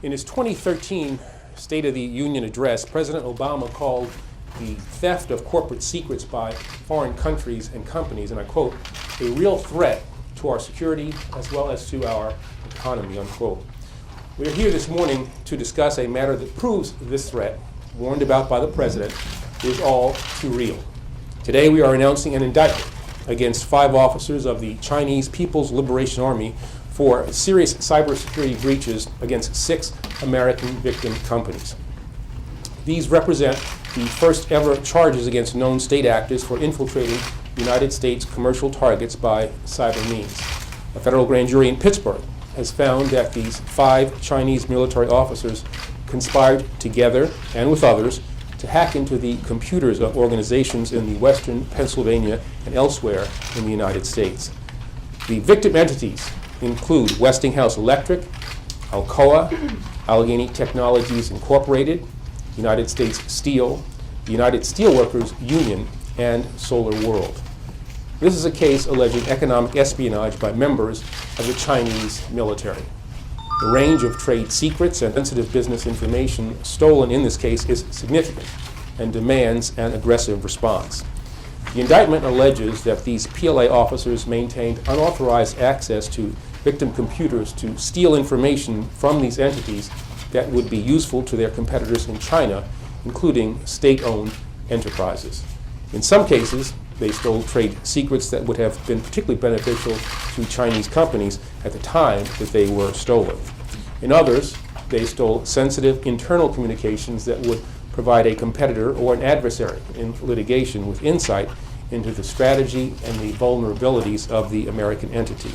In his 2013 State of the Union address, President Obama called the theft of corporate secrets by foreign countries and companies, and I quote, "a real threat to our security as well as to our economy," unquote. We are here this morning to discuss a matter that proves this threat, warned about by the President, is all too real. Today we are announcing an indictment against 5 officers of the Chinese People's Liberation Army for serious cybersecurity breaches against 6 American victim companies. These represent the first ever charges against known state actors for infiltrating United States commercial targets by cyber means. A federal grand jury in Pittsburgh has found that these 5 Chinese military officers conspired together and with others to hack into the computers of organizations in the western Pennsylvania and elsewhere in the United States. The victim entities include Westinghouse Electric, Alcoa, Allegheny Technologies Incorporated, United States Steel, the United Steelworkers Union, and Solar World. This is a case alleging economic espionage by members of the Chinese military. The range of trade secrets and sensitive business information stolen in this case is significant and demands an aggressive response. The indictment alleges that these PLA officers maintained unauthorized access to victim computers to steal information from these entities that would be useful to their competitors in China, including state-owned enterprises. In some cases, they stole trade secrets that would have been particularly beneficial to Chinese companies at the time that they were stolen. In others, they stole sensitive internal communications that would provide a competitor or an adversary in litigation with insight into the strategy and the vulnerabilities of the American entity.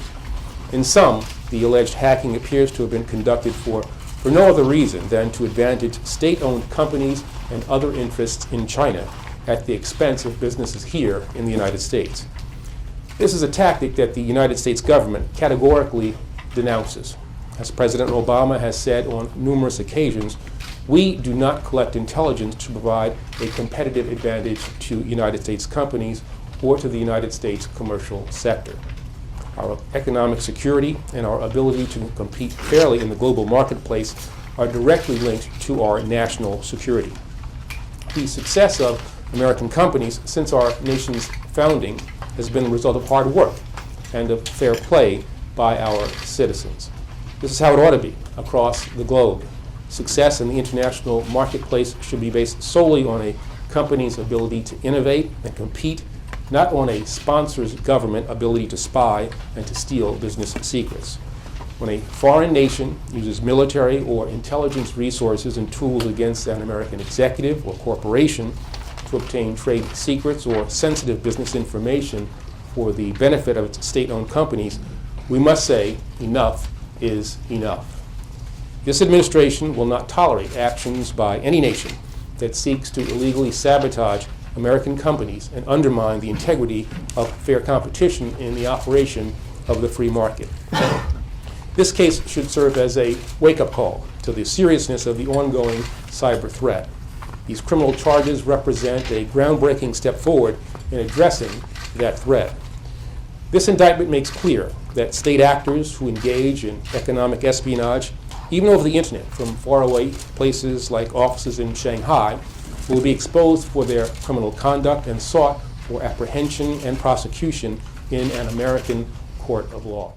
In some, the alleged hacking appears to have been conducted for no other reason than to advantage state-owned companies and other interests in China at the expense of businesses here in the United States. This is a tactic that the United States government categorically denounces. As President Obama has said on numerous occasions, we do not collect intelligence to provide a competitive advantage to United States companies or to the United States commercial sector. Our economic security and our ability to compete fairly in the global marketplace are directly linked to our national security. The success of American companies since our nation's founding has been the result of hard work and of fair play by our citizens. This is how it ought to be across the globe. Success in the international marketplace should be based solely on a company's ability to innovate and compete, not on a sponsor's government ability to spy and to steal business secrets. When a foreign nation uses military or intelligence resources and tools against an American executive or corporation to obtain trade secrets or sensitive business information for the benefit of its state-owned companies, we must say enough is enough. This administration will not tolerate actions by any nation that seeks to illegally sabotage American companies and undermine the integrity of fair competition in the operation of the free market. This case should serve as a wake-up call to the seriousness of the ongoing cyber threat. These criminal charges represent a groundbreaking step forward in addressing that threat. This indictment makes clear that state actors who engage in economic espionage, even over the internet from faraway places like offices in Shanghai, will be exposed for their criminal conduct and sought for apprehension and prosecution in an American court of law.